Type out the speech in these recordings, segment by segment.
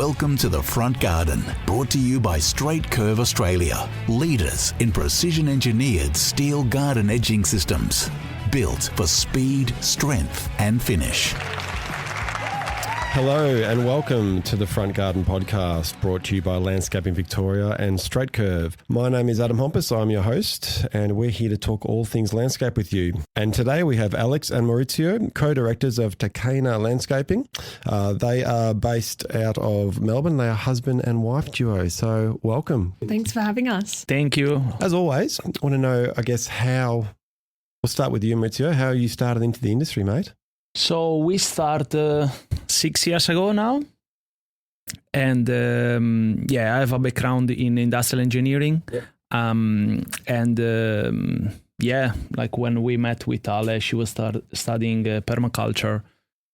Welcome to The Front Garden, brought to you by Straight Curve Australia, leaders in precision engineered steel garden edging systems, built for speed, strength and finish. Hello and welcome to the Front Garden podcast, brought to you by Landscaping Victoria and Straight Curve. My name is Adam Hompas, I'm your host, and we're here to talk all things landscape with you. And today we have Alex and Mauricio, co-directors of Takaynar Landscaping. They are based out of Melbourne. They are husband and wife duo, so welcome. Thanks for having us. Thank you. As always, I want to know, I guess, we'll start with you, Mauricio, how you started into the industry, mate. So we started 6 years ago now, and I have a background in industrial engineering. Like when we met with Ale, she was studying permaculture,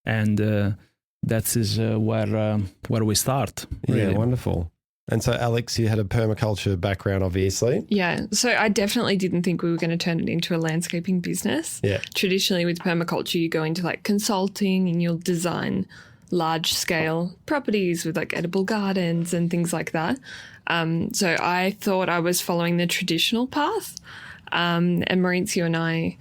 and that is where we start. Really. Yeah, wonderful. And so, Alex, you had a permaculture background, obviously. Yeah, so I definitely didn't think we were going to turn it into a landscaping business. Yeah. Traditionally, with permaculture, you go into like consulting and you'll design large-scale properties with like edible gardens and things like that. So I thought I was following the traditional path. And Mauricio and I,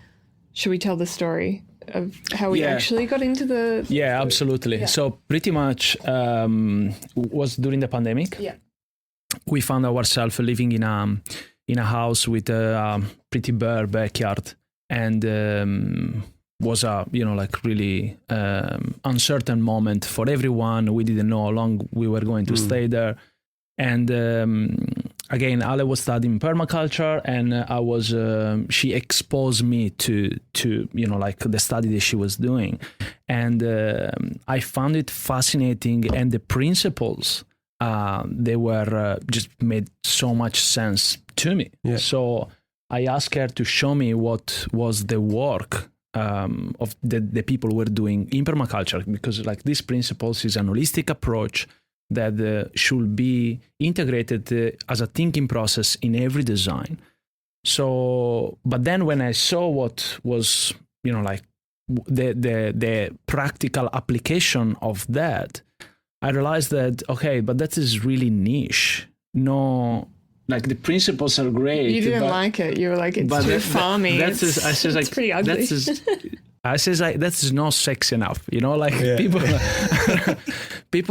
should we tell the story of how we actually got into the... Yeah, absolutely. Yeah. So pretty much was during the pandemic. Yeah. We found ourselves living in a house with a pretty bare backyard, and was a really uncertain moment for everyone. We didn't know how long we were going to stay there, and again, Ale was studying permaculture, and I was she exposed me to the study that she was doing, and I found it fascinating, and the principles. They were just made so much sense to me. Yeah. So I asked her to show me what was the work of the people were doing in permaculture, because like these principles is an holistic approach that should be integrated as a thinking process in every design. So, but then when I saw what was, the practical application of that, I realized that, okay, but that is really niche. No, like the principles are great. You didn't like it. You were like, it's too farmy. It's pretty ugly. I says like, that's not sexy enough. People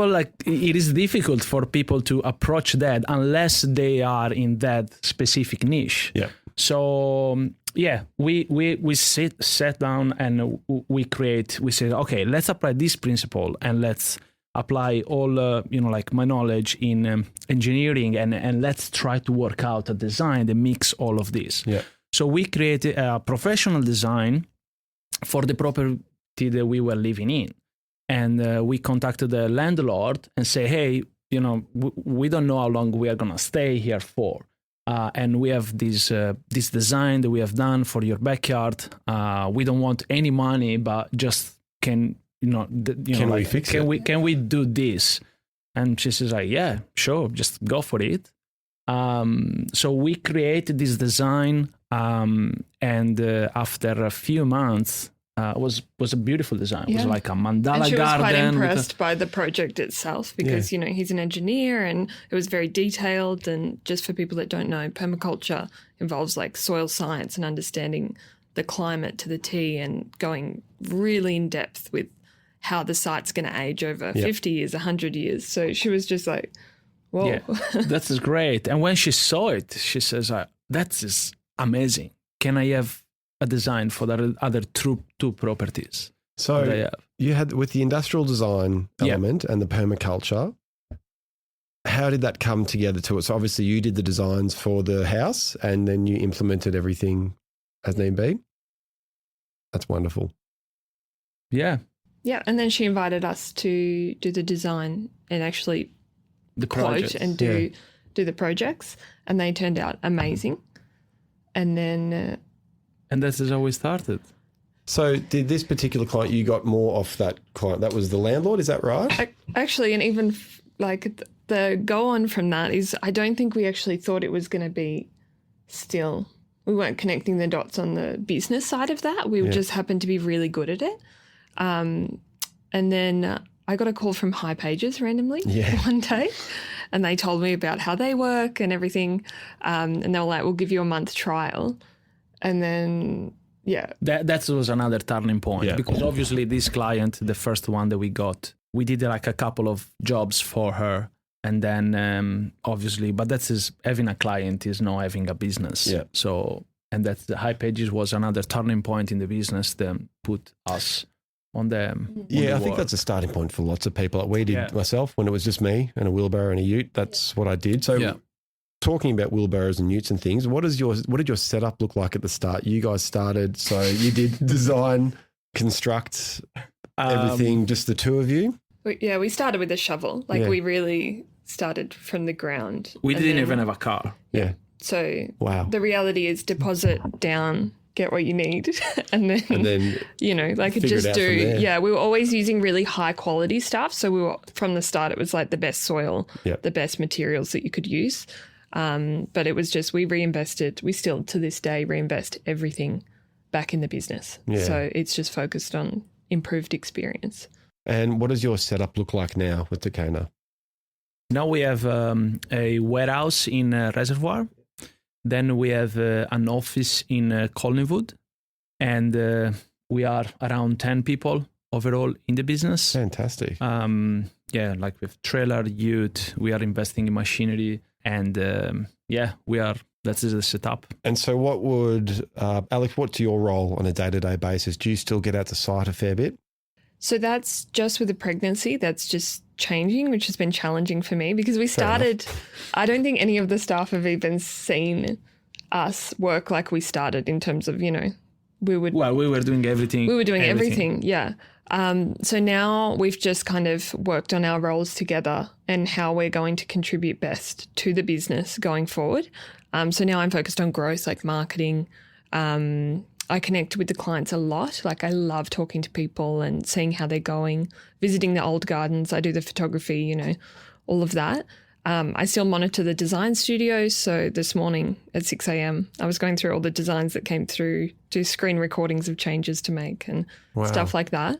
like, it is difficult for people to approach that unless they are in that specific niche. Yeah. So we sat down and we said, okay, let's apply this principle and let's apply all my knowledge in engineering and let's try to work out a design that mix all of this. Yeah. So we created a professional design for the property that we were living in, and we contacted the landlord and say, hey, we don't know how long we are gonna stay here for, and we have this design that we have done for your backyard. We don't want any money, but just can we fix it? Can we do this? And she says like, yeah, sure, just go for it. So we created this design, and after a few months, was a beautiful design. It was like a mandala garden. And she was quite impressed by the project itself because, he's an engineer and it was very detailed. And just for people that don't know, permaculture involves like soil science and understanding the climate to the T and going really in depth with how the site's going to age over 50 years, 100 years. So she was just like, whoa. Yeah, that is great. And when she saw it, she says, that is amazing. Can I have a design for the other two properties? So you had, with the industrial design element and the permaculture, how did that come together to it? So obviously you did the designs for the house and then you implemented everything as need be. That's wonderful. Yeah. Yeah, and then she invited us to do the design and actually quote and do the projects, and they turned out amazing. And then... and this is how we started. So did this particular client, you got more off that client? That was the landlord, is that right? Actually, and even like the go on from that is I don't think we actually thought it was going to be still. We weren't connecting the dots on the business side of that. We just happened to be really good at it. And then I got a call from High Pages randomly one day, and they told me about how they work and everything. And they were like, we'll give you a month trial. And then, That was another turning point because obviously this client, the first one that we got, we did like a couple of jobs for her. And then obviously, but having a client is not having a business. Yeah. So, and that's the High Pages was another turning point in the business that put us on the I think that's a starting point for lots of people. Like we did myself when it was just me and a wheelbarrow and a ute. That's what I did. So talking about wheelbarrows and utes and things, what did your setup look like at the start? You guys started, so you did design, construct, everything, just the two of you? Yeah, we started with a shovel. We really started from the ground. We didn't even have a car. Yeah. So the reality is deposit down, get what you need, and then we were always using really high quality stuff. So we were, from the start, it was like the best soil, the best materials that you could use. But it was just, we still to this day reinvest everything back in the business. Yeah. So it's just focused on improved experience. And what does your setup look like now with Takaynar? Now we have a warehouse in Reservoir. Then we have an office in Collingwood. And we are around 10 people overall in the business. Fantastic. Like with trailer, ute, we are investing in machinery. And that's the setup. And so what would, Alex, what's your role on a day-to-day basis? Do you still get out to site a fair bit? So that's just with the pregnancy. That's just changing, which has been challenging for me because we started, I don't think any of the staff have even seen us work like we started in terms of, we were doing everything. We were doing everything. Yeah. So now we've just kind of worked on our roles together and how we're going to contribute best to the business going forward. So now I'm focused on growth, like marketing. I connect with the clients a lot. Like I love talking to people and seeing how they're going, visiting the old gardens. I do the photography, all of that. I still monitor the design studios. So this morning at 6 a.m, I was going through all the designs that came through, do screen recordings of changes to make and stuff like that.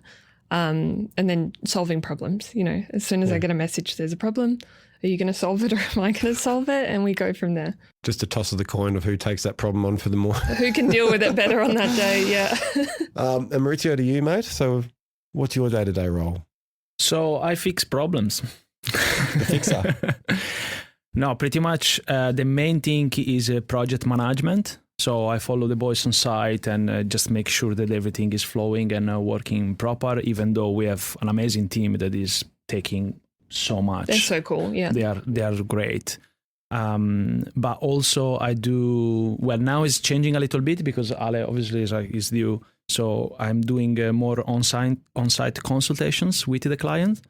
And then solving problems, as soon as I get a message, there's a problem. Are you going to solve it or am I going to solve it? And we go from there. Just a toss of the coin of who takes that problem on for the more. Who can deal with it better on that day, yeah. And Mauricio, to you, mate. So what's your day-to-day role? So I fix problems. The fixer? No, pretty much the main thing is project management. So I follow the boys on site and just make sure that everything is flowing and working proper, even though we have an amazing team that is taking so much. They're so cool, yeah. They are great. But also I do, now it's changing a little bit because Ale obviously is due. So I'm doing more on-site consultations with the client.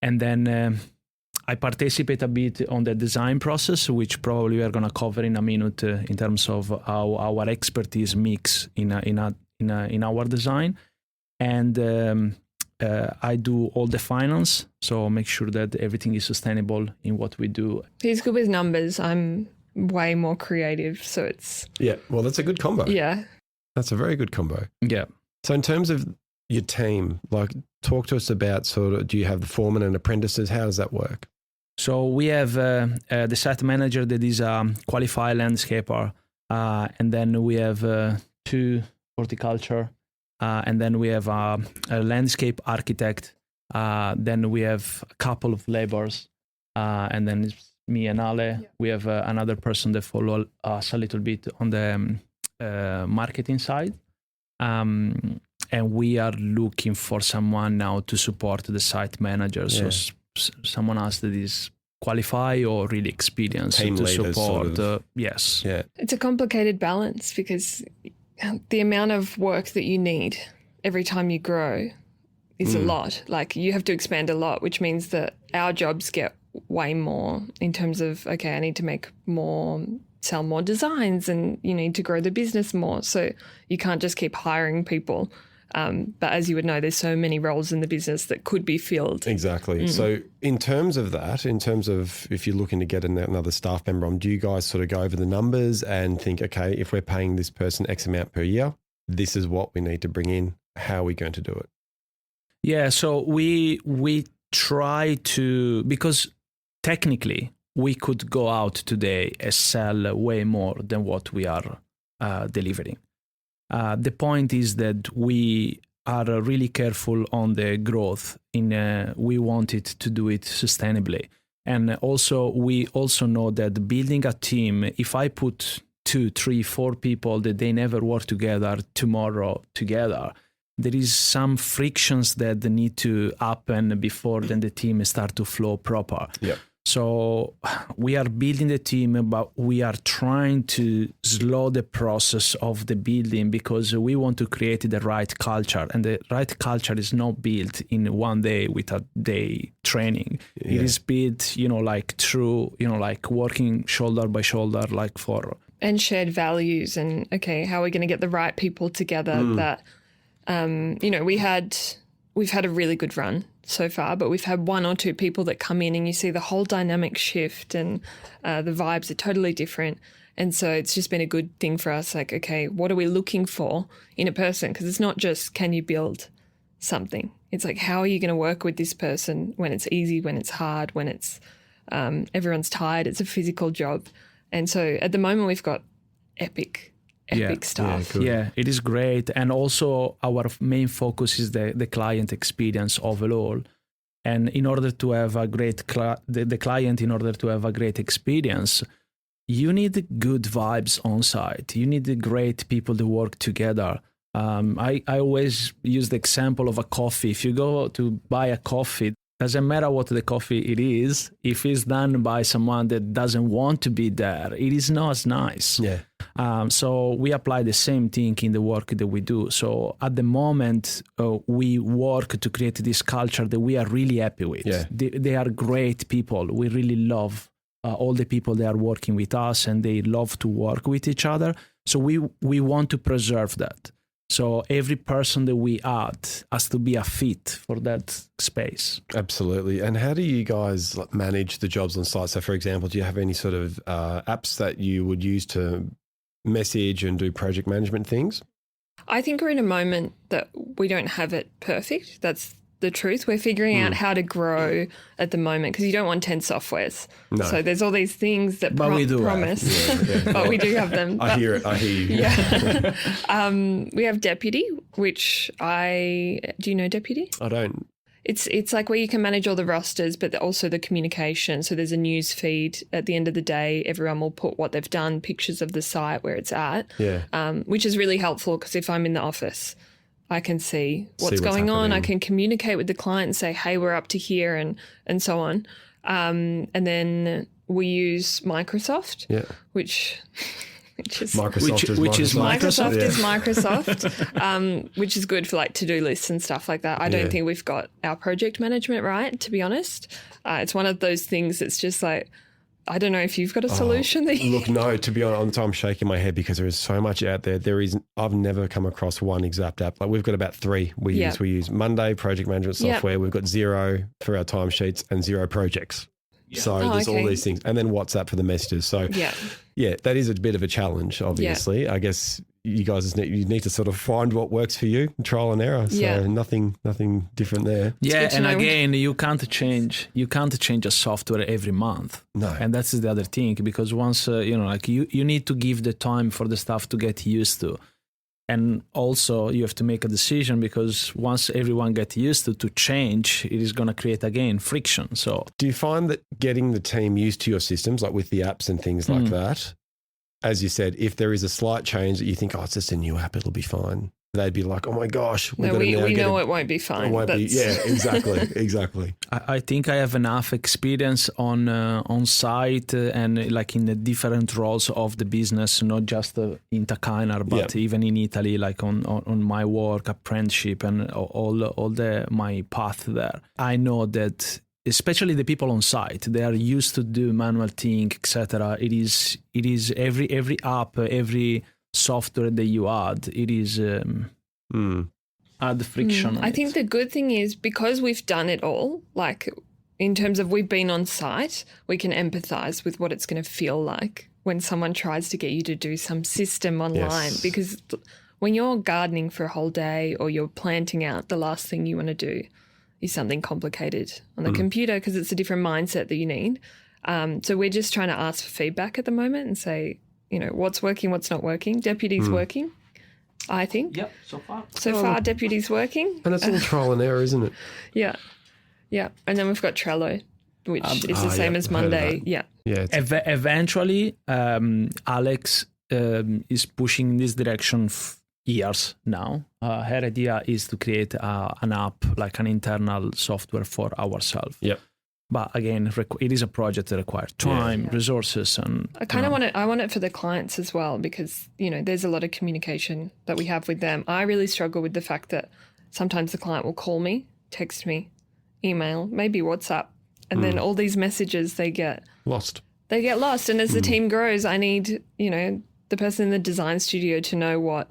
And then I participate a bit on the design process, which probably we are going to cover in a minute in terms of how our expertise mix in our design. And I do all the finance, so make sure that everything is sustainable in what we do. He's good with numbers. I'm way more creative, so it's... Yeah, well, that's a good combo. Yeah. That's a very good combo. Yeah. So in terms of your team, talk to us about do you have the foreman and apprentices? How does that work? So we have the site manager that is a qualified landscaper, and then we have 2 horticulture, and then we have a landscape architect, then we have a couple of laborers, and then it's me and Ale. Yeah. We have another person that follow us a little bit on the marketing side. And we are looking for someone now to support the site manager. Yeah. So someone else that is qualified or really experienced to support. Yes. Yeah. It's a complicated balance because the amount of work that you need every time you grow is a lot. Like you have to expand a lot, which means that our jobs get way more in terms of, okay, I need to make more, sell more designs and you need to grow the business more. So you can't just keep hiring people. But as you would know, there's so many roles in the business that could be filled. Exactly. So in terms of that, in terms of if you're looking to get another staff member on, do you guys sort of go over the numbers and think, okay, if we're paying this person X amount per year, this is what we need to bring in. How are we going to do it? Yeah, so we try to, because technically we could go out today and sell way more than what we are delivering. The point is that we are really careful on the growth. We wanted to do it sustainably. And also, we also know that building a team, if I put 2, 3, 4 people that they never work together tomorrow together, there is some frictions that need to happen before then the team start to flow proper. Yeah. So we are building the team, but we are trying to slow the process of the building because we want to create the right culture. And the right culture is not built in one day with a day training. Yeah. It is built, like through, like working shoulder by shoulder, like for... And shared values and, okay, how are we going to get the right people together that, we've had a really good run so far, but we've had 1 or 2 people that come in and you see the whole dynamic shift and the vibes are totally different. And so it's just been a good thing for us. Like, okay, what are we looking for in a person? Because it's not just, can you build something? It's like, how are you going to work with this person when it's easy, when it's hard, when it's everyone's tired? It's a physical job. And so at the moment we've got epic stuff. Yeah, it is great. And also our main focus is the client experience overall. And in order to have a great the client, in order to have a great experience, you need good vibes on site. You need great people to work together. I always use the example of a coffee. If you go to buy a coffee, doesn't matter what the coffee it is, if it's done by someone that doesn't want to be there, it is not as nice. Yeah. So we apply the same thing in the work that we do. So at the moment, we work to create this culture that we are really happy with. Yeah. They are great people. We really love all the people that are working with us, and they love to work with each other. So we want to preserve that. So every person that we add has to be a fit for that space. Absolutely. And how do you guys manage the jobs on site? So, for example, do you have any sort of apps that you would use to message and do project management things? I think we're in a moment that we don't have it perfect. That's the truth. We're figuring out how to grow at the moment because you don't want 10 softwares. No. So there's all these things that promise, but we do have them. I hear it. I hear you. Yeah. We have Deputy, which do you know Deputy? I don't. It's like where you can manage all the rosters, but also the communication. So there's a news feed at the end of the day. Everyone will put what they've done, pictures of the site, where it's at, which is really helpful because if I'm in the office, I can see what's going on. I can communicate with the client and say, hey, we're up to here and so on. And then we use Microsoft, which is Microsoft. Which is good for like to-do lists and stuff like that. I don't think we've got our project management right, to be honest. It's one of those things that's just like, I don't know if you've got a solution. Look, no, to be honest, I'm shaking my head because there is so much out there. I've never come across one exact app. Like we've got about 3 we use. We use Monday project management software. We've got Xero for our timesheets and Xero projects. Yeah. So there's all these things. And then WhatsApp for the messages. So that is a bit of a challenge, obviously. I guess you guys need to sort of find what works for you, trial and error. So nothing different there. Yeah, and again, you can't change a software every month. No. And that's the other thing, because once you need to give the time for the stuff to get used to. And also you have to make a decision because once everyone gets used to change, it is going to create again friction. So do you find that getting the team used to your systems, like with the apps and things like that, as you said, if there is a slight change that you think, it's just a new app, it'll be fine, they'd be like, oh my gosh. We know it won't be fine. Exactly. I think I have enough experience on site and like in the different roles of the business, not just in Takaynar, but even in Italy, like on my work, apprenticeship and all my path there. I know that especially the people on site, they are used to do manual thing, etc. It is every app, every software that you add, it is add friction. I think the good thing is because we've done it all, like in terms of we've been on site, we can empathize with what it's going to feel like when someone tries to get you to do some system online. Because when you're gardening for a whole day or you're planting out, the last thing you want to do use something complicated on the computer because it's a different mindset that you need. So we're just trying to ask for feedback at the moment and say, what's working, what's not working. Deputy's working, I think. Yep, so far. So far, Deputy's working. And it's all trial and error, isn't it? Yeah. Yeah. And then we've got Trello, which is the same as Monday. Yeah. Yeah. Eventually, Alex is pushing in this direction years now. Her idea is to create an app, like an internal software for ourselves. Yep. But again, it is a project that requires time, resources, and I kind of want it. I want it for the clients as well because there's a lot of communication that we have with them. I really struggle with the fact that sometimes the client will call me, text me, email, maybe WhatsApp, and then all these messages they get lost. They get lost, and as the team grows, I need the person in the design studio to know what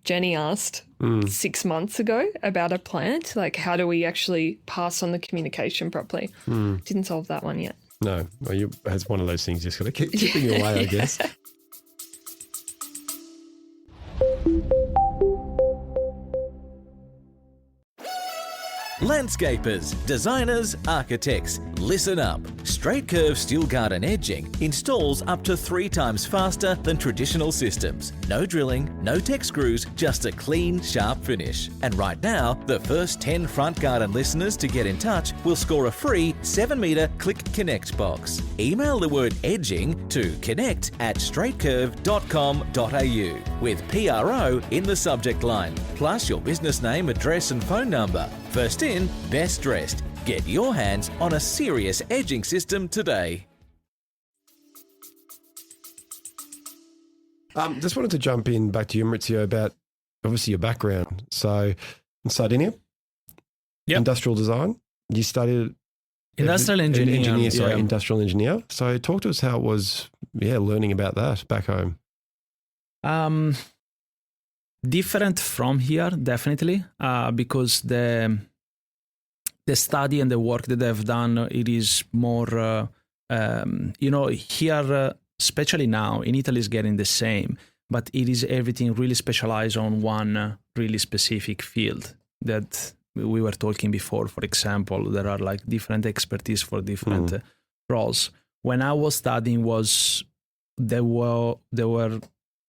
Jenny asked 6 months ago about a plant. Like, how do we actually pass on the communication properly? Didn't solve that one yet. No, well, it's one of those things you just got to keep chipping away, I guess. Landscapers, designers, architects, listen up. Straight curve steel garden edging installs up to 3 times faster than traditional systems. No drilling, no tech screws, just a clean, sharp finish. And right now, the first 10 front garden listeners to get in touch will score a free 7-metre Click Connect box. Email the word edging to connect@straightcurve.com.au with PRO in the subject line, plus your business name, address and phone number. First in, best dressed. Get your hands on a serious edging system today. Just wanted to jump in back to you, Mauricio, about obviously your background. So in Sardinia, industrial design, you studied industrial engineer. Industrial engineer. So talk to us how it was, learning about that back home. Different from here, definitely, because the study and the work that I've done, it is more, here, especially now, in Italy is getting the same, but it is everything really specialized on one really specific field that we were talking before. For example, there are like different expertise for different roles. When I was studying, there were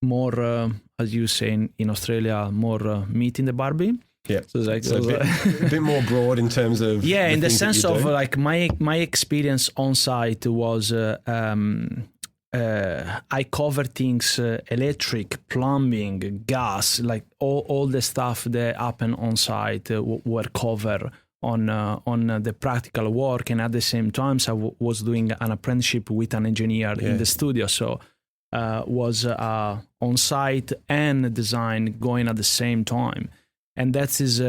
more, as you say in Australia, more meat in the barbie. Yeah, so it's like a bit more broad in terms of in the sense of like my experience on site was I covered things electric, plumbing, gas, like all the stuff that happen on site were covered on the practical work, and at the same time I was doing an apprenticeship with an engineer in the studio, so was on site and design going at the same time. And that is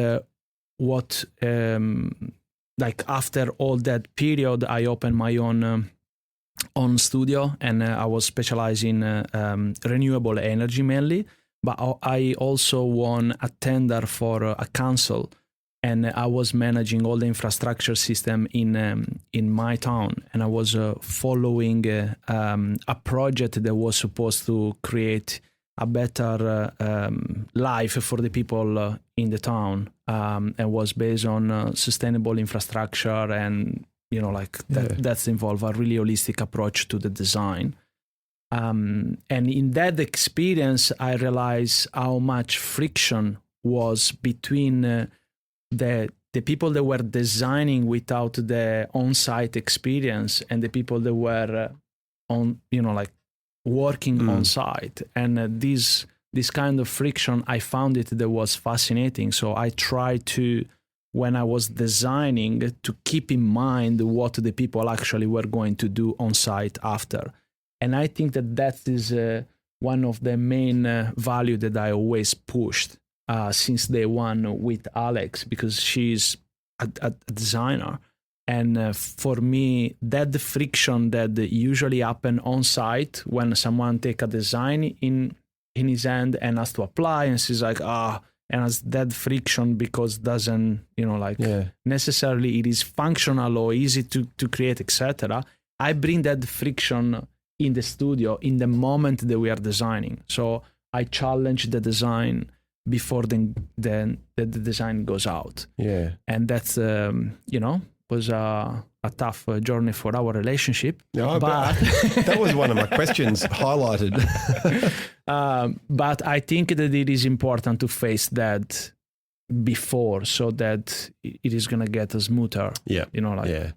what, like after all that period, I opened my own studio, and I was specialized in renewable energy mainly. But I also won a tender for a council, and I was managing all the infrastructure system in my town. And I was following a project that was supposed to create a better life for the people in the town, and was based on sustainable infrastructure, and that's involved a really holistic approach to the design. And in that experience, I realized how much friction was between the people that were designing without the on-site experience and the people that were working on site. And this kind of friction, I found it that was fascinating. So I tried to, when I was designing, to keep in mind what the people actually were going to do on site after. And I think that is one of the main value that I always pushed since day one with Alex, because she's a designer. And for me, that the friction that usually happen on site when someone take a design in his hand and has to apply, and she's like, and has that friction because doesn't, necessarily it is functional or easy to create, etc. I bring that friction in the studio in the moment that we are designing. So I challenge the design before then the design goes out. Yeah. And that's was a tough journey for our relationship. No, but that was one of my questions highlighted. But I think that it is important to face that before, so that it is going to get smoother. Yeah.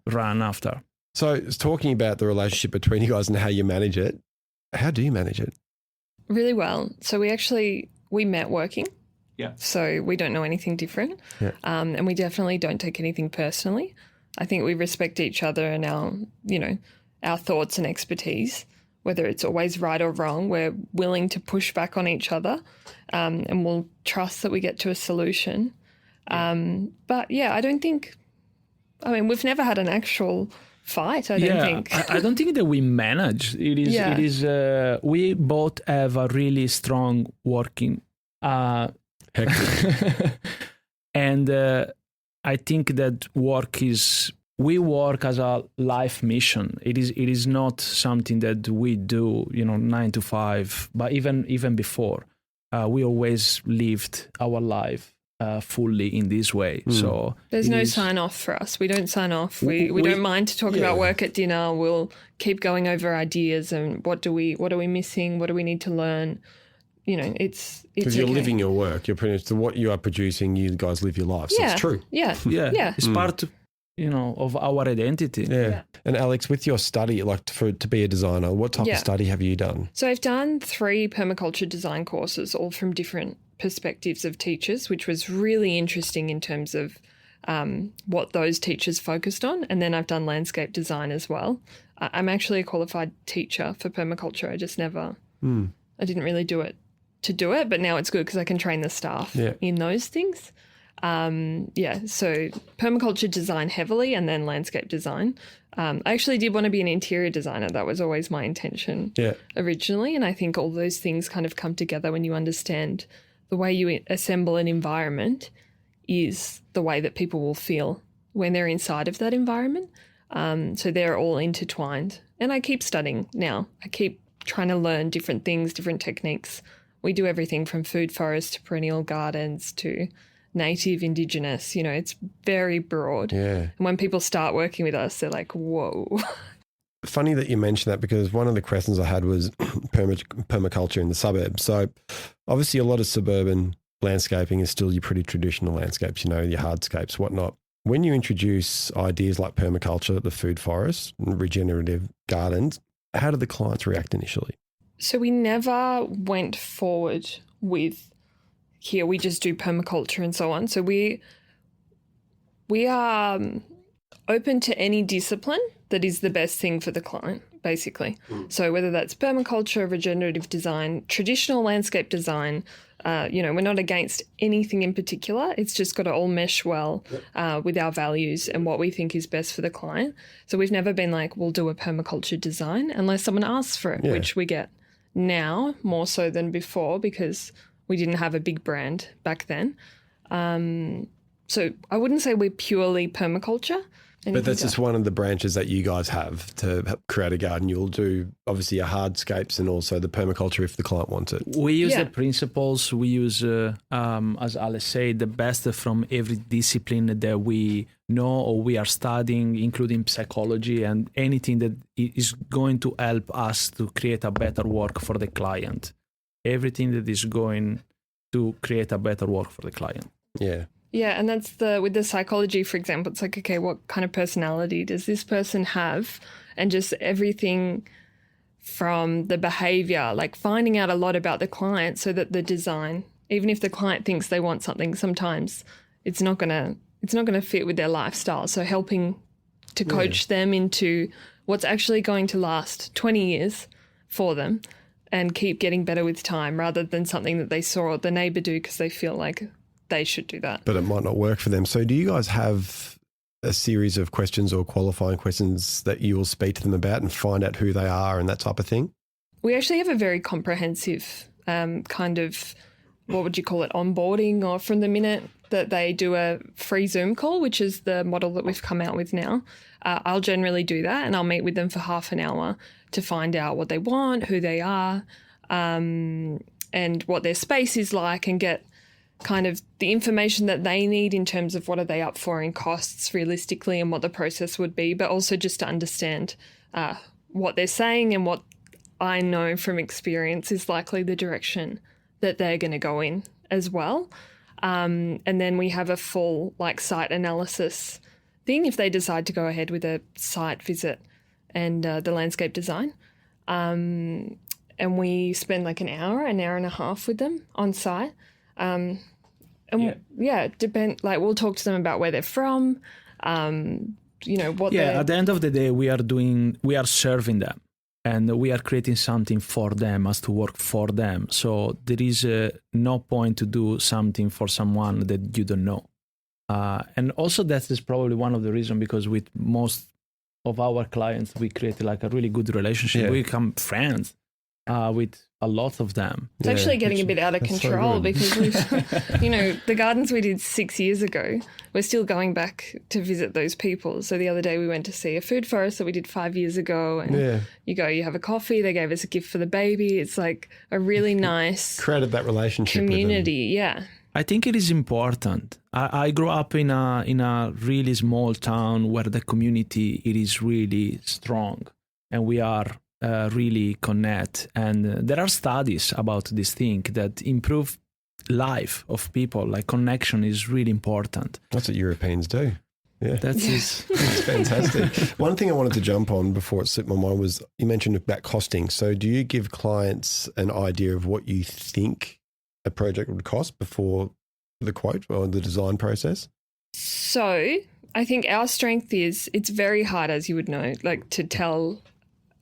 Run after. So it's talking about the relationship between you guys and how you manage it. How do you manage it? Really well. So we met working. Yeah. So we don't know anything different. Yeah. And we definitely don't take anything personally. I think we respect each other and our thoughts and expertise, whether it's always right or wrong. We're willing to push back on each other, and we'll trust that we get to a solution. But yeah, we've never had an actual fight, I don't think. I don't think that we manage. It is we both have a really strong working Hectic. and I think that we work as a life mission. It is not something that we do 9 to 5, but even before, we always lived our life fully in this way. So there's no sign off for us. We don't sign off. We don't mind to talk about work at dinner. We'll keep going over ideas and what are we missing? What do we need to learn? It's because you're living your work. You're pretty much what you are producing. You guys live your life. So it's true. Yeah. It's part of our identity. Yeah. And Alex, with your study, to be a designer, what type of study have you done? So I've done 3 permaculture design courses, all from different perspectives of teachers, which was really interesting in terms of what those teachers focused on. And then I've done landscape design as well. I'm actually a qualified teacher for permaculture. I just never, I didn't really do it to do it, but now it's good because I can train the staff in those things. So permaculture design heavily and then landscape design. I actually did want to be an interior designer. That was always my intention originally. And I think all those things kind of come together when you understand the way you assemble an environment is the way that people will feel when they're inside of that environment. So they're all intertwined. And I keep studying now. I keep trying to learn different things, different techniques. We do everything from food forests to perennial gardens to native, indigenous, it's very broad. Yeah. And when people start working with us, they're like, whoa. Funny that you mentioned that, because one of the questions I had was permaculture in the suburbs. So obviously a lot of suburban landscaping is still your pretty traditional landscapes, your hardscapes, whatnot. When you introduce ideas like permaculture, the food forests, and regenerative gardens, how did the clients react initially? So we never went forward with, here we just do permaculture and so on. So we are open to any discipline that is the best thing for the client, basically. So whether that's permaculture, regenerative design, traditional landscape design, we're not against anything in particular. It's just got to all mesh well with our values and what we think is best for the client. So we've never been like, we'll do a permaculture design unless someone asks for it, which we get now more so than before because we didn't have a big brand back then. So I wouldn't say we're purely permaculture. But that's just one of the branches that you guys have to create a garden. You'll do obviously your hardscapes and also the permaculture if the client wants it. We use the principles. We use, as Alex said, the best from every discipline that we know or we are studying, including psychology and anything that is going to help us to create a better work for the client. Everything that is going to create a better work for the client. Yeah. Yeah, and that's with the psychology, for example, it's like, okay, what kind of personality does this person have? And just everything from the behavior, like finding out a lot about the client so that the design, even if the client thinks they want something, sometimes it's not gonna fit with their lifestyle. So helping to coach them into what's actually going to last 20 years for them and keep getting better with time rather than something that they saw the neighbour do because they feel like they should do that. But it might not work for them. So do you guys have a series of questions or qualifying questions that you will speak to them about and find out who they are and that type of thing? We actually have a very comprehensive kind of, what would you call it, onboarding, or from the minute that they do a free Zoom call, which is the model that we've come out with now. I'll generally do that and I'll meet with them for half an hour to find out what they want, who they are, and what their space is like, and get kind of the information that they need in terms of what are they up for in costs realistically and what the process would be, but also just to understand what they're saying and what I know from experience is likely the direction that they're going to go in as well. And then we have a full site analysis thing if they decide to go ahead with a site visit and the landscape design. And we spend an hour and a half with them on site. We'll talk to them about where they're from, what they're... At the end of the day, we are serving them and we are creating something for them as to work for them. So there is no point to do something for someone that you don't know. And also that is probably one of the reasons because with most of our clients, we create a really good relationship. We become friends with a lot of them. It's actually getting a bit out of control because we've, the gardens we did 6 years ago, we're still going back to visit those people. So the other day we went to see a food forest that we did 5 years ago and you have a coffee, they gave us a gift for the baby. It's a really nice created that relationship community. Yeah. I think it is important. I grew up in a really small town where the community it is really strong and we are really connect. And there are studies about this thing that improve life of people. Connection is really important. That's what Europeans do. Yeah, that's fantastic. One thing I wanted to jump on before it slipped my mind was you mentioned about costing. So do you give clients an idea of what you think a project would cost before the quote or the design process? So I think our strength is it's very hard, as you would know, to tell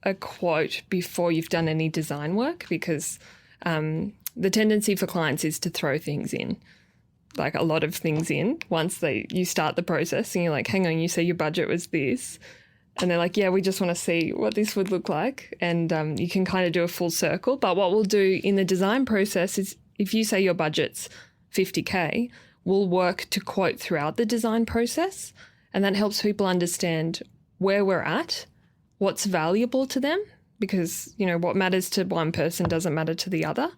a quote before you've done any design work because the tendency for clients is to throw things in, a lot of things in once you start the process and you're hang on, you say your budget was this. And they're yeah, we just want to see what this would look like. And you can kind of do a full circle. But what we'll do in the design process is if you say your budget's 50K, we'll work to quote throughout the design process. And that helps people understand where we're at, what's valuable to them, because, what matters to one person doesn't matter to the other.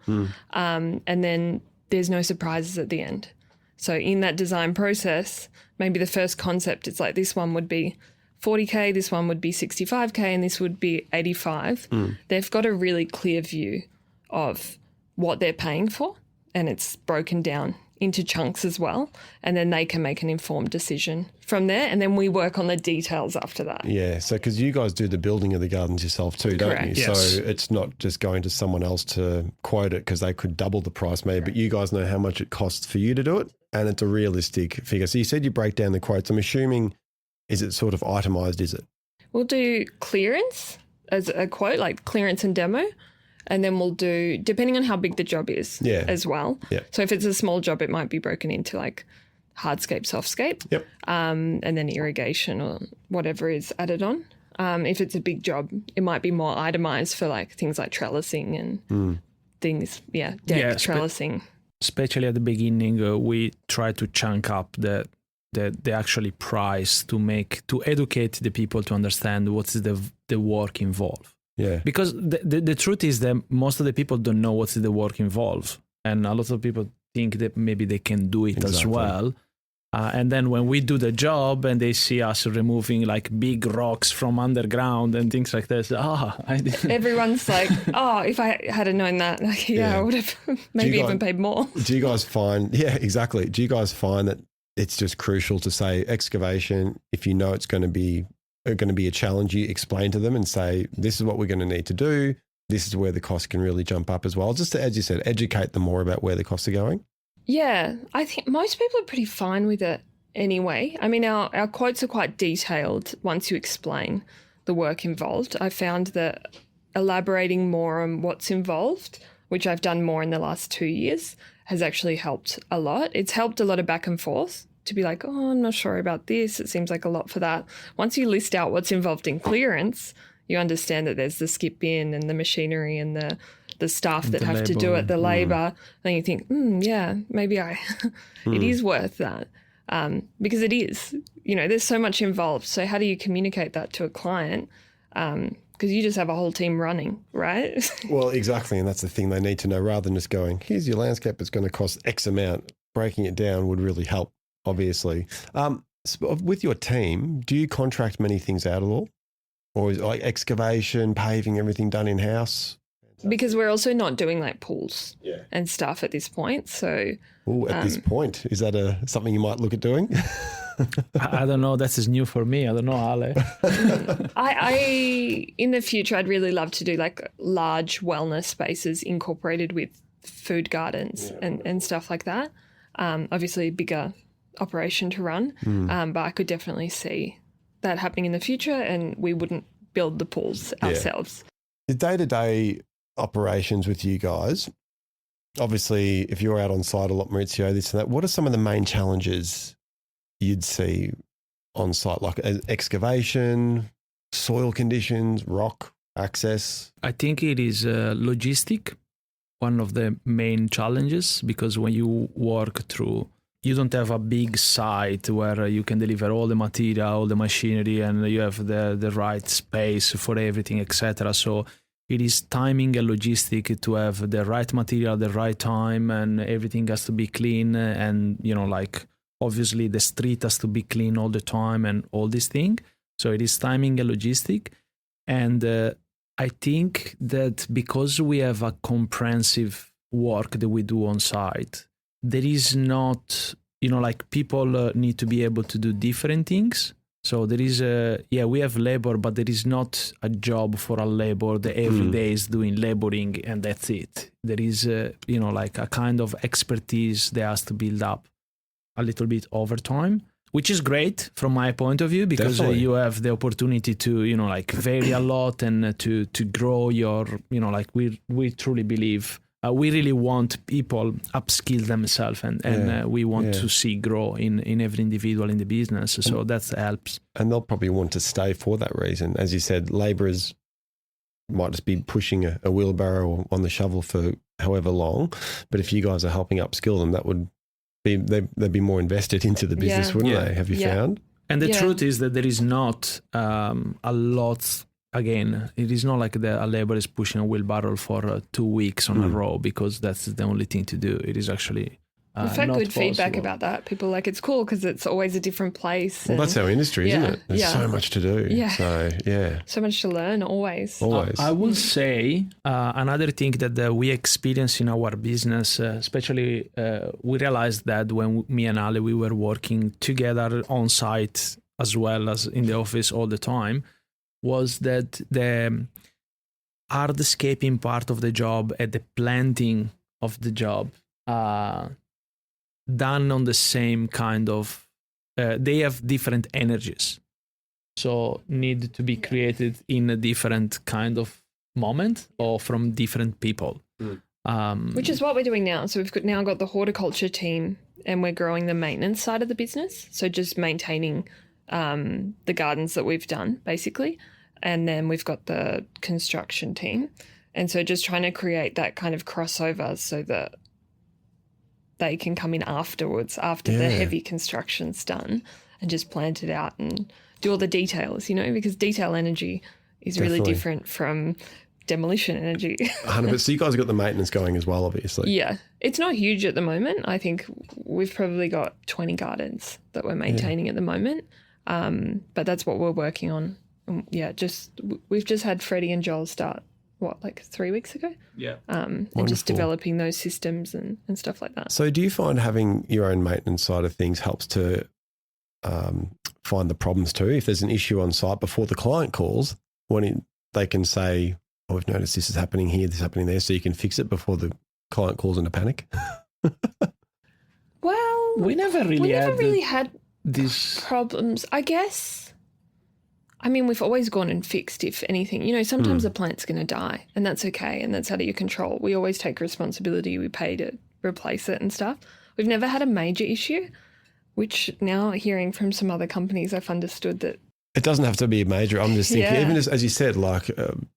And then there's no surprises at the end. So in that design process, maybe the first concept, it's this one would be 40K, this one would be 65K, and this would be 85. They've got a really clear view of what they're paying for, and it's broken down into chunks as well, and then they can make an informed decision from there, and then we work on the details after that. Yeah, so because you guys do the building of the gardens yourself too, don't Correct. you? Yes. So it's not just going to someone else to quote it because they could double the price maybe, but you guys know how much it costs for you to do it, and it's a realistic figure. So you said you break down the quotes. I'm assuming, is it sort of itemised, is it? We'll do clearance as a quote, clearance and demo. And then we'll do, depending on how big the job is as well. Yeah. So if it's a small job, it might be broken into hardscape, softscape, Yep. And then irrigation or whatever is added on. If it's a big job, it might be more itemized for things like trellising and things, deck trellising. Especially at the beginning, we try to chunk up the actually price to educate the people to understand what's the work involved. Yeah. Because the truth is that most of the people don't know what's the work involved. And a lot of people think that maybe they can do it as well. And then when we do the job and they see us removing big rocks from underground and things like this, everyone's if I had known that, I would have maybe even paid more. Do you guys find, exactly. Do you guys find that it's just crucial to say excavation, if you know it's going to be a challenge, you explain to them and say, this is what we're going to need to do. This is where the cost can really jump up as well. Just to, as you said, educate them more about where the costs are going. Yeah, I think most people are pretty fine with it anyway. I mean, our quotes are quite detailed once you explain the work involved. I found that elaborating more on what's involved, which I've done more in the last 2 years, has actually helped a lot. It's helped a lot of back and forth to be I'm not sure about this. It seems like a lot for that. Once you list out what's involved in clearance, you understand that there's the skip bin and the machinery and the staff that have to do it, the labour. Then you think, maybe it is worth that. Because it is, there's so much involved. So how do you communicate that to a client? Because you just have a whole team running, right? Well, exactly. And that's the thing they need to know rather than just going, here's your landscape, it's going to cost X amount. breaking it down would really help, obviously. So with your team, do you contract many things out at all? Or is it like excavation, paving, everything done in-house? Because we're also not doing like pools and stuff at this point. So At this point, is that something you might look at doing? I don't know. That is new for me. I don't know, Ale. I in the future, I'd really love to do like large wellness spaces incorporated with food gardens and stuff like that. Obviously, a bigger operation to run, but I could definitely see that happening in the future, and we wouldn't build the pools ourselves. The day-to-day operations with you guys, obviously, if you're out on site a lot, Mauricio, this and that, what are some of the main challenges you'd see on site, like excavation, soil conditions, rock access? I think it is logistic, one of the main challenges, because when you work through, you don't have a big site where you can deliver all the material, all the machinery, and you have the right space for everything, etc. So it is timing and logistic to have the right material at the right time, and everything has to be clean, and like obviously the street has to be clean all the time and all these things. So it is timing and logistic. And I think that because we have a comprehensive work that we do on site, there is not, like people need to be able to do different things. So there is we have labor, but there is not a job for a labor that every day is doing laboring and that's it. There is, like a kind of expertise that has to build up a little bit over time, which is great from my point of view, because you have the opportunity to, vary a lot and to grow your, we truly believe we really want people upskill themselves, and we want to see grow in every individual in the business. So that helps. And they'll probably want to stay for that reason. As you said, labourers might just be pushing a wheelbarrow on the shovel for however long. But if you guys are helping upskill them, that would be, they'd be more invested into the business, wouldn't they? Have you found? And the truth is that there is not a lot. Again, it is not like a labor is pushing a wheelbarrow for 2 weeks on a row, because that's the only thing to do. It is actually We've had not good feedback possible. about that. People are like, it's cool because it's always a different place. Well, that's our industry, isn't it? There's Yeah. so much to do. Yeah. So, yeah. So much to learn, always. Always. I will say another thing that we experience in our business, especially we realized that when me and Ali, we were working together on site as well as in the office all the time, was that the hardscaping part of the job and the planting of the job done on the same kind of, they have different energies. So need to be created in a different kind of moment or from different people. Which is what we're doing now. So we've now got the horticulture team and we're growing the maintenance side of the business. So just maintaining the gardens that we've done, basically. And then we've got the construction team. And so just trying to create that kind of crossover so that they can come in afterwards, after the heavy construction's done, and just plant it out and do all the details, because detail energy is really different from demolition energy. 100%. So you guys have got the maintenance going as well, obviously. Yeah. It's not huge at the moment. I think we've probably got 20 gardens that we're maintaining at the moment. But that's what we're working on. We've just had Freddie and Joel start, 3 weeks ago? Yeah. And just developing those systems and stuff like that. So do you find having your own maintenance side of things helps to find the problems too? If there's an issue on site before the client calls, they can say, oh, we've noticed this is happening here, this is happening there, so you can fix it before the client calls in a panic? Well, we never really had these problems, I guess. I mean, we've always gone and fixed, if anything. Sometimes the plant's going to die, and that's okay, and that's out of your control. We always take responsibility. We pay to replace it and stuff. We've never had a major issue, which now hearing from some other companies, I've understood that. It doesn't have to be major. I'm just thinking, even as you said,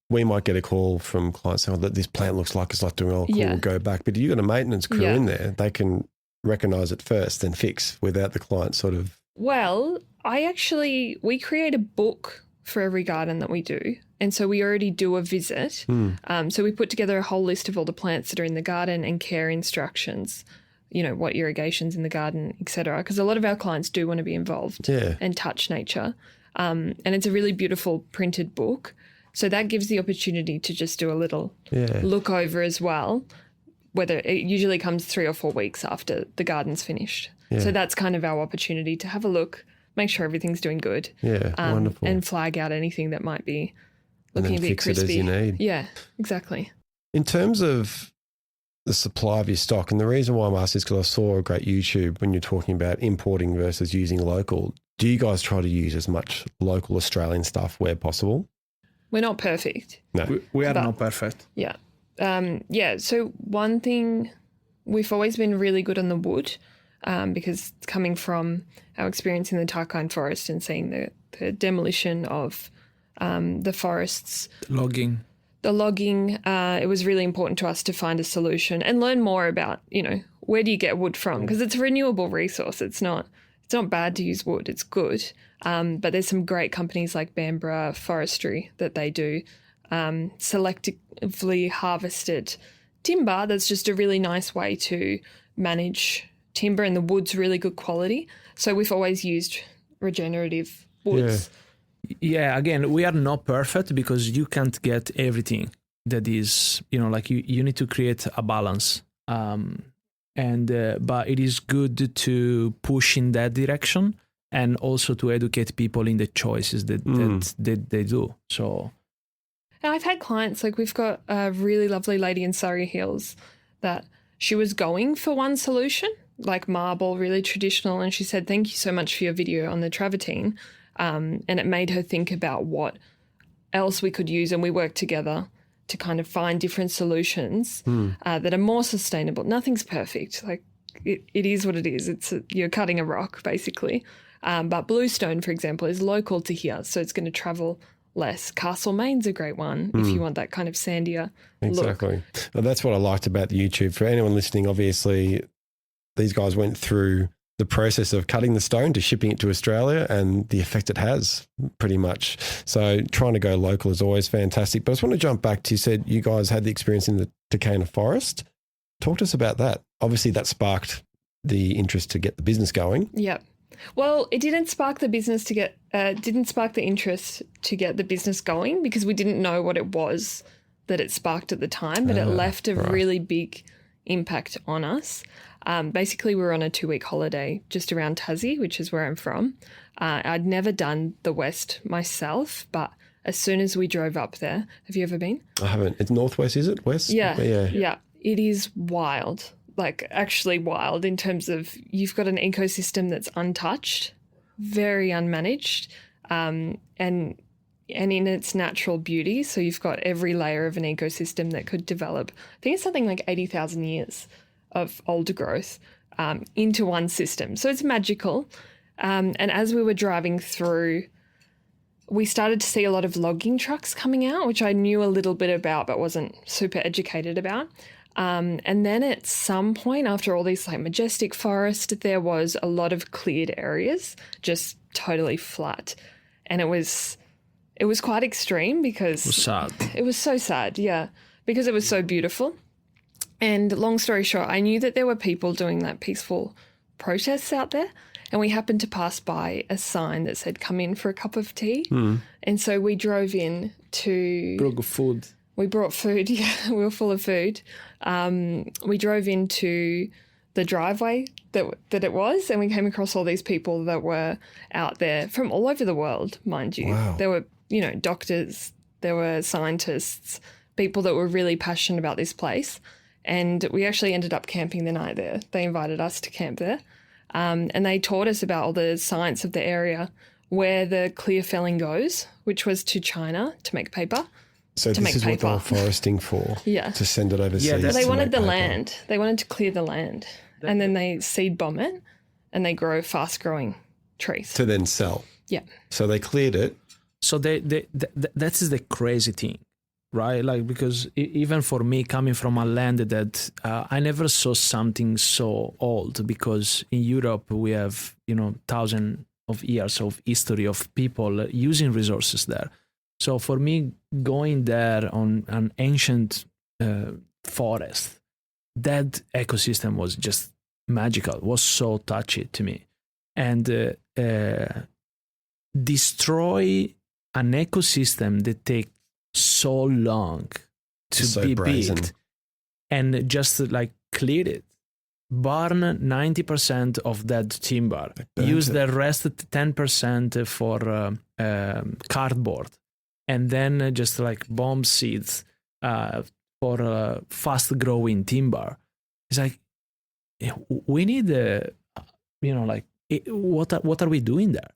we might get a call from clients saying that this plant looks like it's not doing well, cool, we'll go back. But if you've got a maintenance crew in there, they can recognise it first and fix without the client sort of. Well, we create a book for every garden that we do. And so we already do a visit. So we put together a whole list of all the plants that are in the garden and care instructions, what irrigation's in the garden, etc. Because a lot of our clients do want to be involved and touch nature. And it's a really beautiful printed book. So that gives the opportunity to just do a little look over as well, whether it usually comes 3 or 4 weeks after the garden's finished. Yeah. So that's kind of our opportunity to have a look, make sure everything's doing good. Yeah, wonderful. And flag out anything that might be looking a bit crispy. Fix it as you need. Yeah, exactly. In terms of the supply of your stock, and the reason why I'm asking is because I saw a great YouTube when you're talking about importing versus using local. Do you guys try to use as much local Australian stuff where possible? We're not perfect. No. We are not perfect. Yeah. So one thing, we've always been really good on the wood because coming from our experience in the Takaynar forest and seeing the demolition of the forests. The logging, it was really important to us to find a solution and learn more about, where do you get wood from? Because it's a renewable resource. It's not bad to use wood. It's good. But there's some great companies like Bambara Forestry that they do selectively harvested timber. That's just a really nice way to manage timber, and the wood's really good quality. So we've always used regenerative woods. Yeah, again, we are not perfect because you can't get everything that is, you need to create a balance. But it is good to push in that direction and also to educate people in the choices that they do. So, and I've had clients, like we've got a really lovely lady in Surrey Hills that she was going for one solution, like marble, really traditional. And she said, thank you so much for your video on the travertine. And it made her think about what else we could use. And we worked together to kind of find different solutions that are more sustainable. Nothing's perfect. Like it is what it is. You're cutting a rock, basically. But bluestone, for example, is local to here. So it's going to travel less. Castlemaine's a great one if you want that kind of sandier Exactly. look. Well, that's what I liked about the YouTube. For anyone listening, obviously, these guys went through the process of cutting the stone to shipping it to Australia and the effect it has, pretty much. So trying to go local is always fantastic. But I just want to jump back to, you said you guys had the experience in the Takaynar forest. Talk to us about that. Obviously, that sparked the interest to get the business going. Yep. Well, it didn't spark the interest to get the business going because we didn't know what it was that it sparked at the time, but it left a really big impact on us. Basically, we were on a 2-week holiday just around Tassie, which is where I'm from. I'd never done the West myself, but as soon as we drove up there, have you ever been? I haven't. It's northwest, is it? West? Yeah. It is wild, like actually wild in terms of you've got an ecosystem that's untouched, very unmanaged, and in its natural beauty. So you've got every layer of an ecosystem that could develop. I think it's something like 80,000 years of older growth into one system. So it's magical. And as we were driving through, we started to see a lot of logging trucks coming out, which I knew a little bit about but wasn't super educated about. And then at some point, after all these like majestic forest, there was a lot of cleared areas, just totally flat. And it was quite extreme because... It was sad. It was so sad, yeah, because it was so beautiful. And long story short, I knew that there were people doing like peaceful protests out there, and we happened to pass by a sign that said, come in for a cup of tea. And so we drove in to... Brought food. We brought food, yeah, we were full of food. We drove into the driveway that it was, and we came across all these people that were out there from all over the world, mind you. Wow. There were, doctors, there were scientists, people that were really passionate about this place. And we actually ended up camping the night there. They invited us to camp there. And they taught us about all the science of the area, where the clear felling goes, which was to China to make paper. So this is what they were foresting for, to send it overseas. Yeah, they wanted the land. They wanted to clear the land. And then they seed bomb it and they grow fast-growing trees. To then sell. Yeah. So they cleared it. So that is the crazy thing, right? Like, because even for me, coming from a land that I never saw something so old, because in Europe we have, thousands of years of history of people using resources there. So for me, going there on an ancient forest, that ecosystem was just magical. It was so touchy to me. And destroy an ecosystem that takes so long to be built, and just like clear it, burn 90% of that timber, use the rest 10% for cardboard, and then just like bomb seeds for fast growing timber. It's like, we need what are we doing there?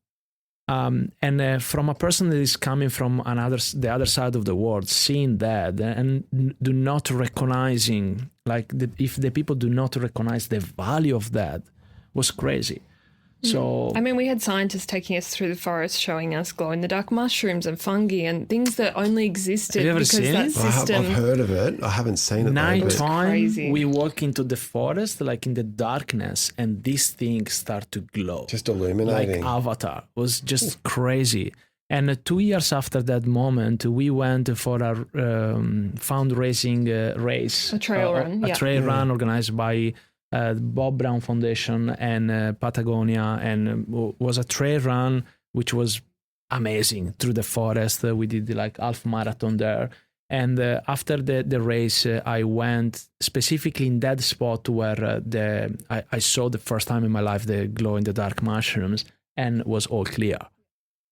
And from a person that is coming from the other side of the world, seeing that and do not recognizing, like if the people do not recognize the value of that, was crazy. So I mean, we had scientists taking us through the forest, showing us glow-in-the-dark mushrooms and fungi and things that only existed because that system. I've heard of it. I haven't seen it. Nighttime, we walk into the forest, like in the darkness, and these things start to glow, just illuminating, like Avatar. It was just crazy. And 2 years after that moment, we went for a fundraising race, a trail run, run organized by Bob Brown Foundation and Patagonia, and was a trail run which was amazing through the forest. We did like half marathon there, and after the race, I went specifically in that spot where I saw the first time in my life the glow in the dark mushrooms, and it was all clear.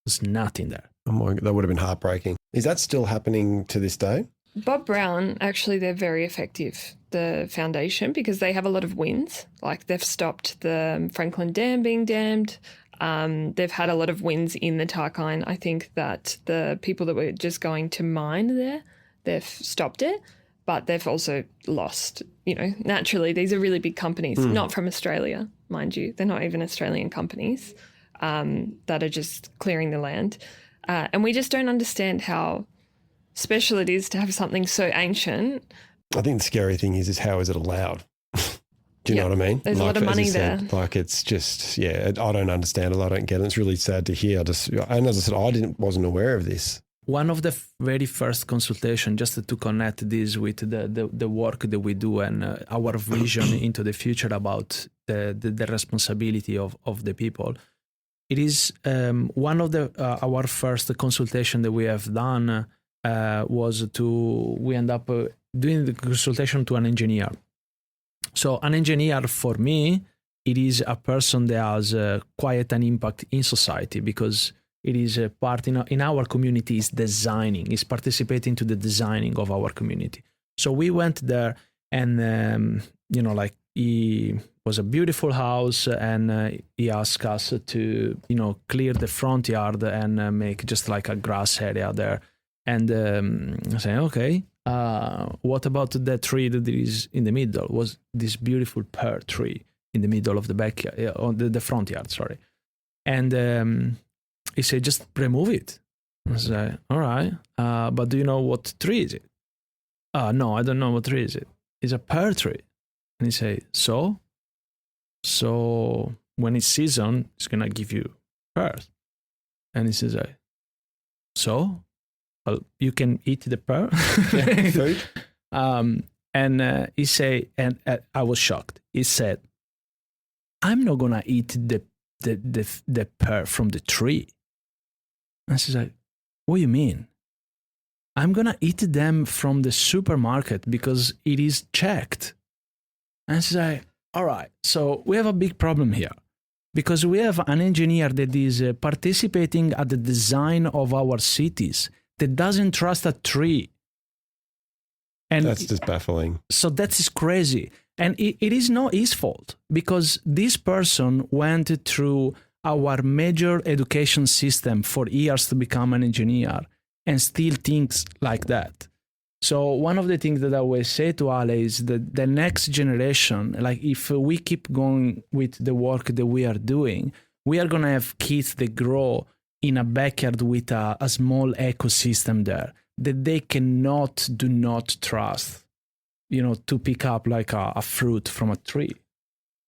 There's nothing there. Oh my, that would have been heartbreaking. Is that still happening to this day? Bob Brown, actually, they're very effective, the foundation, because they have a lot of wins. Like, they've stopped the Franklin Dam being dammed. They've had a lot of wins in the Takaynar. I think that the people that were just going to mine there, they've stopped it, but they've also lost, naturally, these are really big companies, not from Australia, mind you. They're not even Australian companies that are just clearing the land. And we just don't understand how special it is to have something so ancient. I think the scary thing is how is it allowed? Do you know what I mean? There's a lot of money there. Like, it's just, I don't understand it. I don't get it. It's really sad to hear. And as I said, I wasn't aware of this. One of the very first consultation, just to connect this with the work that we do and our vision into the future about the responsibility of the people. It is one of our first consultation that we have done. We end up doing the consultation to an engineer. So an engineer, for me, it is a person that has quite an impact in society, because it is a part in our community is designing, is participating to the designing of our community. So we went there, and he was a beautiful house, and he asked us to clear the front yard and make just like a grass area there. And I say, okay, what about that tree that is in the middle? Was this beautiful pear tree in the middle of the backyard, on the front yard, sorry. And he said, just remove it. I said, all right, but do you know what tree is it? No, I don't know what tree is it. It's a pear tree. And he said, so when it's season, it's going to give you pears. And he says, so? Well, you can eat the pear. Food. And he said, and I was shocked. He said, I'm not going to eat the pear from the tree. And I said, what do you mean? I'm going to eat them from the supermarket because it is checked. And I said, all right, so we have a big problem here, because we have an engineer that is participating at the design of our cities that doesn't trust a tree. And that's just baffling. So that is crazy. And it is not his fault, because this person went through our major education system for years to become an engineer and still thinks like that. So one of the things that I always say to Ale is that the next generation, like if we keep going with the work that we are doing, we are going to have kids that grow in a backyard with a small ecosystem there that they do not trust, to pick up like a fruit from a tree.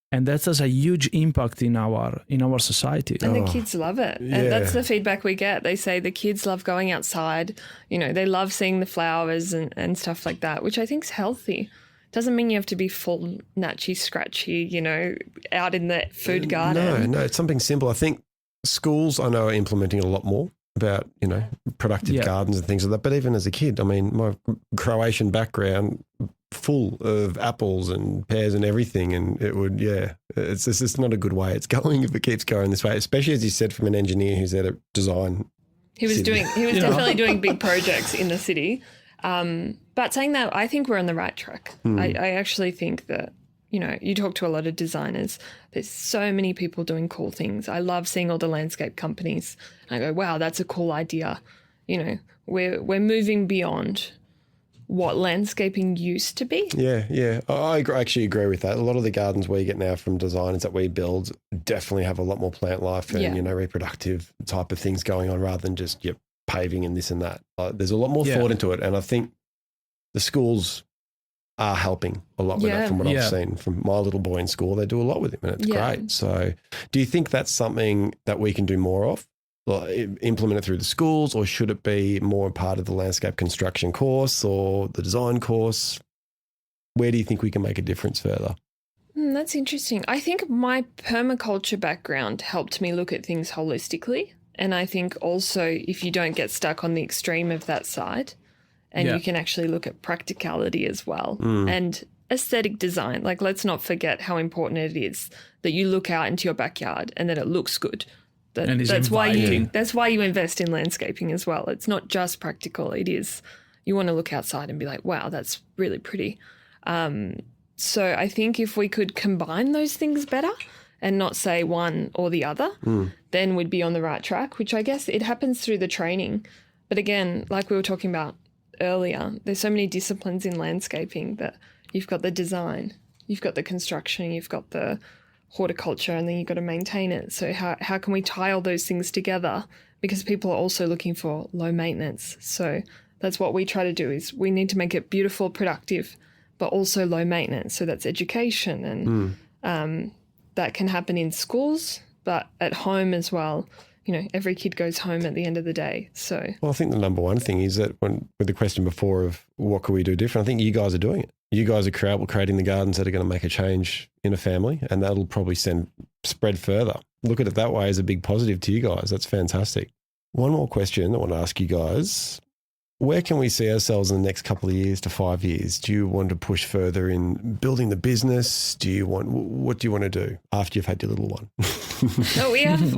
And that has a huge impact in our society. And the kids love it. Yeah. And that's the feedback we get. They say the kids love going outside. They love seeing the flowers and stuff like that, which I think is healthy. Doesn't mean you have to be full natchy scratchy, out in the food garden. No, it's something simple. I think schools, I know, are implementing a lot more about, productive gardens and things like that. But even as a kid, I mean, my Croatian background, full of apples and pears and everything, and it would, it's just not a good way it's going if it keeps going this way, especially as you said, from an engineer who's at a design. He was definitely doing big projects in the city. But saying that, I think we're on the right track. I actually think that, you talk to a lot of designers, there's so many people doing cool things. I love seeing all the landscape companies. I go, wow, that's a cool idea. We're moving beyond what landscaping used to be. Yeah. I actually agree with that. A lot of the gardens we get now from designers that we build definitely have a lot more plant life and, reproductive type of things going on rather than just paving and this and that. There's a lot more thought into it. And I think the schools are helping a lot with that from what I've seen from my little boy in school. They do a lot with him and it's great. So do you think that's something that we can do more of? Implement it through the schools, or should it be more part of the landscape construction course or the design course? Where do you think we can make a difference further? That's interesting. I think my permaculture background helped me look at things holistically. And I think also if you don't get stuck on the extreme of that side and you can actually look at practicality as well and aesthetic design. Like, let's not forget how important it is that you look out into your backyard and that it looks good. That's why you invest in landscaping as well. It's not just practical. It is, you want to look outside and be like, wow, that's really pretty. So I think if we could combine those things better and not say one or the other, then we'd be on the right track, which I guess it happens through the training. But again, like we were talking about earlier, there's so many disciplines in landscaping that you've got the design, you've got the construction, you've got the horticulture, and then you've got to maintain it. So how can we tie all those things together? Because people are also looking for low maintenance. So that's what we try to do, is we need to make it beautiful, productive, but also low maintenance. So that's education, and that can happen in schools, but at home as well. Every kid goes home at the end of the day. So, well, I think the number one thing is that with the question before of what could we do different, I think you guys are doing it. You guys are creating the gardens that are going to make a change in a family, and that'll probably spread further. Look at it that way as a big positive to you guys. That's fantastic. One more question I want to ask you guys. Where can we see ourselves in the next couple of years to 5 years? Do you want to push further in building the business? What do you want to do after you've had your little one? No,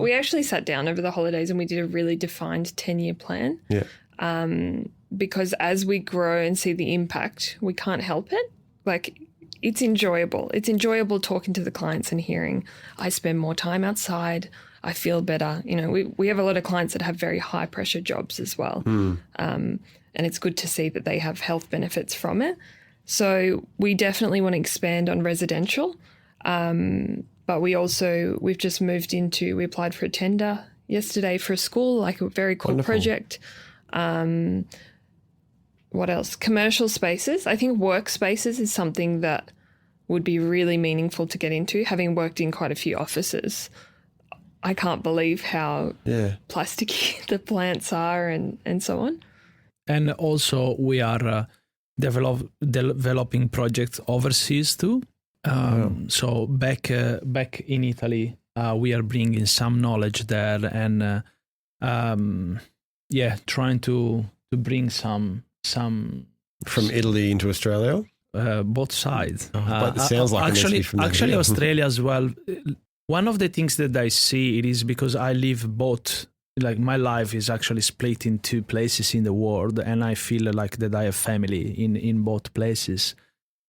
we actually sat down over the holidays and we did a really defined 10-year plan. Yeah. Because as we grow and see the impact, we can't help it. Like, it's enjoyable. It's enjoyable talking to the clients and hearing, I spend more time outside, I feel better. We have a lot of clients that have very high pressure jobs as well. And it's good to see that they have health benefits from it. So we definitely want to expand on residential. But we've just moved we applied for a tender yesterday for a school, like a very cool project. What else? Commercial spaces. I think workspaces is something that would be really meaningful to get into, having worked in quite a few offices. I can't believe how plasticky the plants are and so on. And also we are developing projects overseas too. So back in Italy, we are bringing some knowledge there and trying to bring some from Italy into Australia. Both sides. But it sounds like actually Australia as well. One of the things that I see, it is because I live both, like my life is actually split in two places in the world, and I feel like that I have family in both places.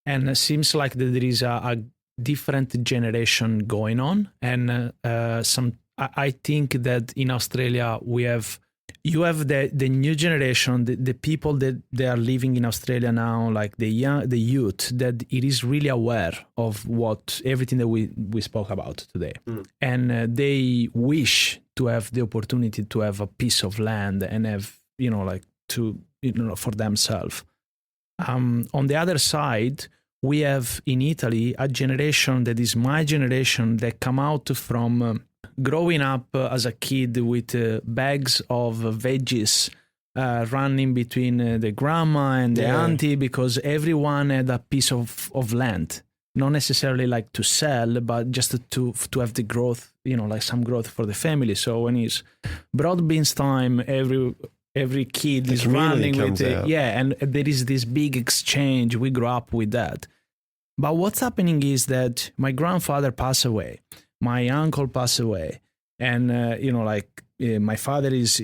And it seems like that there is a different generation going on. And I think that in Australia you have the new generation, the people that they are living in Australia now, like the youth, that it is really aware of everything that we spoke about today. And they wish to have the opportunity to have a piece of land and have, for themselves. On the other side, we have in Italy a generation that is my generation that come out from growing up as a kid with bags of veggies running between the grandma and the auntie, because everyone had a piece of land, not necessarily like to sell, but just to have the growth, like some growth for the family. So when it's broad beans time, every kid is running with it. Yeah, and there is this big exchange. We grew up with that. But what's happening is that my grandfather passed away, my uncle passed away, and my father is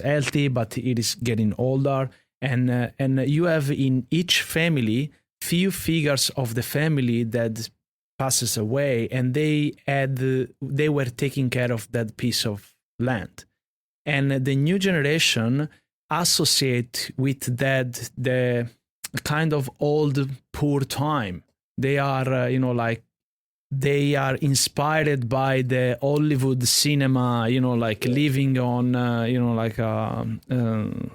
healthy, but it is getting older, and you have in each family few figures of the family that passes away, and they were taking care of that piece of land, and the new generation associate with that the kind of old poor time. They are they are inspired by the Hollywood cinema, living on a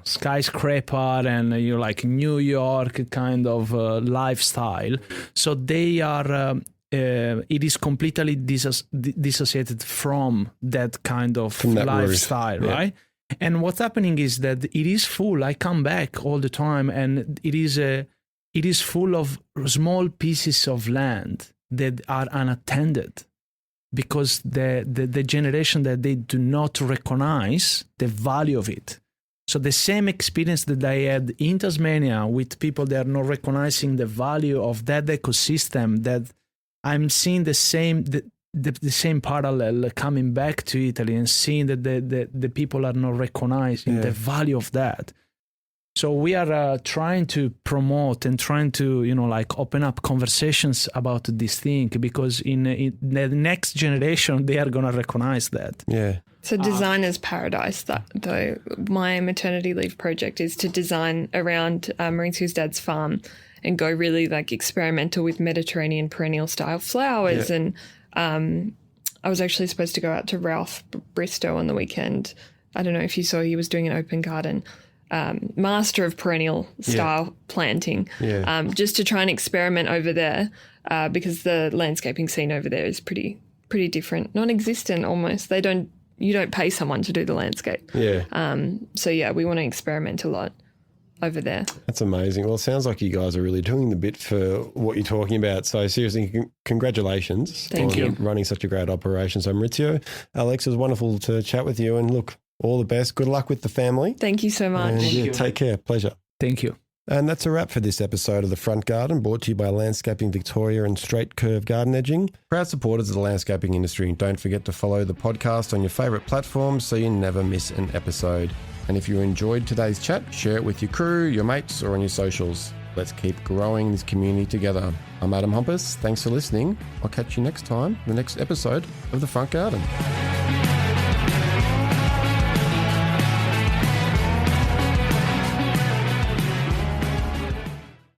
skyscraper and like New York kind of lifestyle. So they are it is completely dissociated from that kind of lifestyle, right? And what's happening is that it is full. I come back all the time, and it is full of small pieces of land that are unattended, because the generation that they do not recognize the value of it. So the same experience that I had in Tasmania with people that are not recognizing the value of that ecosystem, that I'm seeing the same parallel coming back to Italy, and seeing that the people are not recognizing the value of that. So we are trying to promote and trying to, open up conversations about this thing, because in the next generation, they are going to recognize that. Yeah. So designer's paradise, though. My maternity leave project is to design around Mauricio's dad's farm and go really like experimental with Mediterranean perennial style flowers. And I was actually supposed to go out to Ralph Bristow on the weekend. I don't know if you saw, he was doing an open garden. Master of perennial style planting, just to try and experiment over there, because the landscaping scene over there is pretty different, non-existent almost. You don't pay someone to do the landscape. So we want to experiment a lot over there. That's amazing. Well, it sounds like you guys are really doing the bit for what you're talking about. So seriously, congratulations Thank you. Running such a great operation. So Mauricio, Alex, it was wonderful to chat with you, and look, all the best. Good luck with the family. Thank you so much. And take care. Pleasure. Thank you. And that's a wrap for this episode of The Front Garden, brought to you by Landscaping Victoria and Straight Curve Garden Edging, proud supporters of the landscaping industry. Don't forget to follow the podcast on your favourite platforms so you never miss an episode. And if you enjoyed today's chat, share it with your crew, your mates, or on your socials. Let's keep growing this community together. I'm Adam Hompas. Thanks for listening. I'll catch you next time, the next episode of The Front Garden.